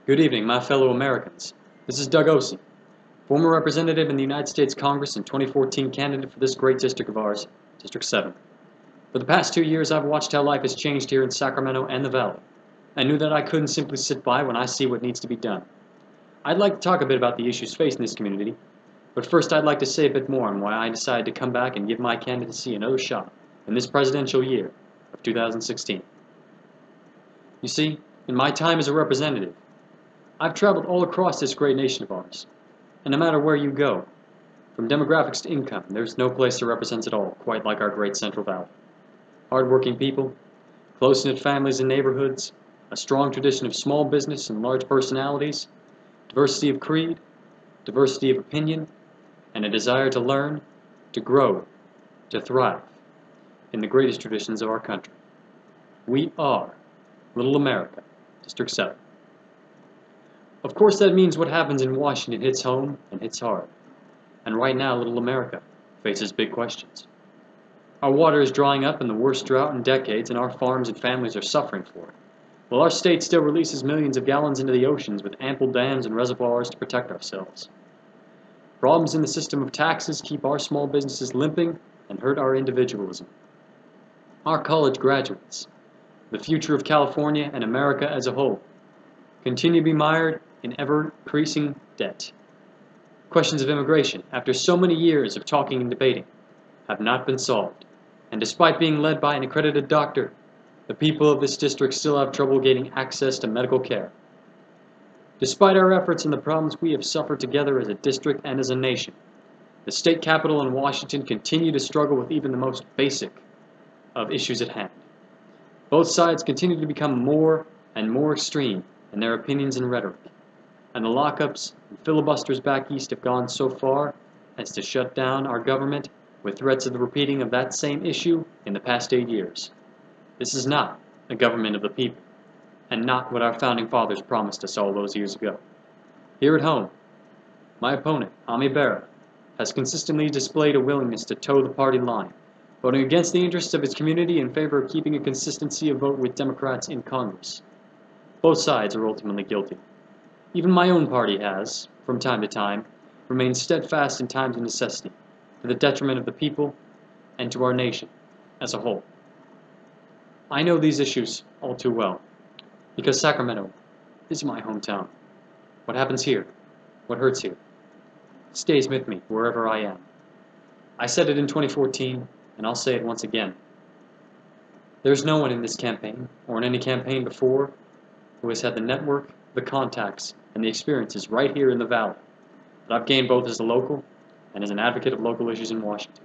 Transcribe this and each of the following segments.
Good evening, my fellow Americans. This is Doug Ose, former representative in the United States Congress and 2014 candidate for this great district of ours, District 7. For the past 2 years, I've watched how life has changed here in Sacramento and the Valley. I knew that I couldn't simply sit by when I see what needs to be done. I'd like to talk a bit about the issues facing this community, but first I'd like to say a bit more on why I decided to come back and give my candidacy another shot in this presidential year of 2016. You see, in my time as a representative, I've traveled all across this great nation of ours, and no matter where you go, from demographics to income, there's no place that represents it all quite like our great Central Valley. Hard-working people, close-knit families and neighborhoods, a strong tradition of small business and large personalities, diversity of creed, diversity of opinion, and a desire to learn, to grow, to thrive in the greatest traditions of our country. We are Little America, District 7. Of course, that means what happens in Washington hits home and hits hard. And right now, Little America faces big questions. Our water is drying up in the worst drought in decades, and our farms and families are suffering for it. While our state still releases millions of gallons into the oceans with ample dams and reservoirs to protect ourselves. Problems in the system of taxes keep our small businesses limping and hurt our individualism. Our college graduates, the future of California and America as a whole, continue to be mired in ever-increasing debt. Questions of immigration, after so many years of talking and debating, have not been solved, and despite being led by an accredited doctor, the people of this district still have trouble gaining access to medical care. Despite our efforts and the problems we have suffered together as a district and as a nation, the state capitol in Washington continue to struggle with even the most basic of issues at hand. Both sides continue to become more and more extreme in their opinions and rhetoric, and the lockups and filibusters back east have gone so far as to shut down our government with threats of the repeating of that same issue in the past 8 years. This is not a government of the people, and not what our founding fathers promised us all those years ago. Here at home, my opponent, Ami Bera, has consistently displayed a willingness to toe the party line, voting against the interests of his community in favor of keeping a consistency of vote with Democrats in Congress. Both sides are ultimately guilty. Even my own party has, from time to time, remained steadfast in times of necessity, to the detriment of the people and to our nation as a whole. I know these issues all too well, because Sacramento is my hometown. What happens here, what hurts here, stays with me wherever I am. I said it in 2014, and I'll say it once again. There's no one in this campaign, or in any campaign before, who has had the network, the contacts, and the experiences right here in the Valley that I've gained both as a local and as an advocate of local issues in Washington.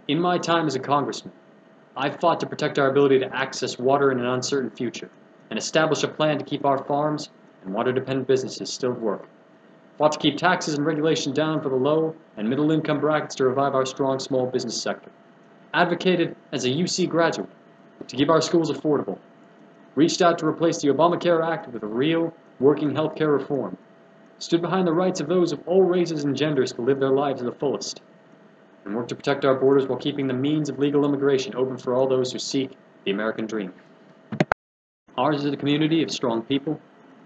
In my time as a congressman, I've fought to protect our ability to access water in an uncertain future and establish a plan to keep our farms and water-dependent businesses still at work. Fought to keep taxes and regulation down for the low and middle income brackets to revive our strong small business sector. Advocated as a UC graduate to keep our schools affordable. Reached out to replace the Obamacare Act with a real, working healthcare reform. Stood behind the rights of those of all races and genders to live their lives to the fullest. And worked to protect our borders while keeping the means of legal immigration open for all those who seek the American dream. Ours is a community of strong people,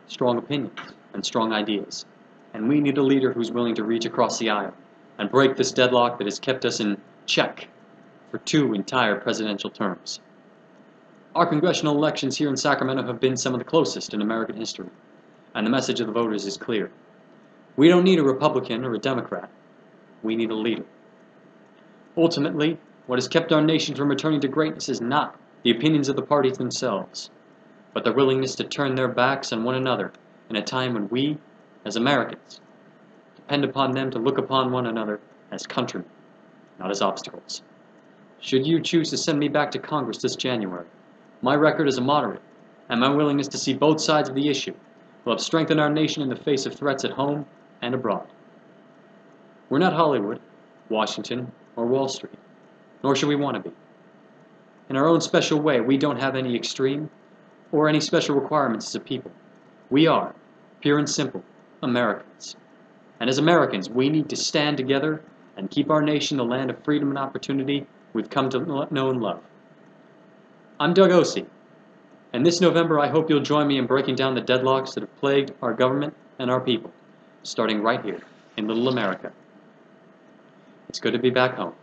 strong opinions, and strong ideas. And we need a leader who's willing to reach across the aisle and break this deadlock that has kept us in check for 2 entire presidential terms. Our congressional elections here in Sacramento have been some of the closest in American history, and the message of the voters is clear. We don't need a Republican or a Democrat. We need a leader. Ultimately, what has kept our nation from returning to greatness is not the opinions of the parties themselves, but their willingness to turn their backs on one another in a time when we, as Americans, depend upon them to look upon one another as countrymen, not as obstacles. Should you choose to send me back to Congress this January, my record as a moderate and my willingness to see both sides of the issue will have strengthened our nation in the face of threats at home and abroad. We're not Hollywood, Washington, or Wall Street, nor should we want to be. In our own special way, we don't have any extreme or any special requirements as a people. We are, pure and simple, Americans. And as Americans, we need to stand together and keep our nation the land of freedom and opportunity we've come to know and love. I'm Doug Ose, And this November, I hope you'll join me in breaking down the deadlocks that have plagued our government and our people, starting right here in Little America. It's good to be back home.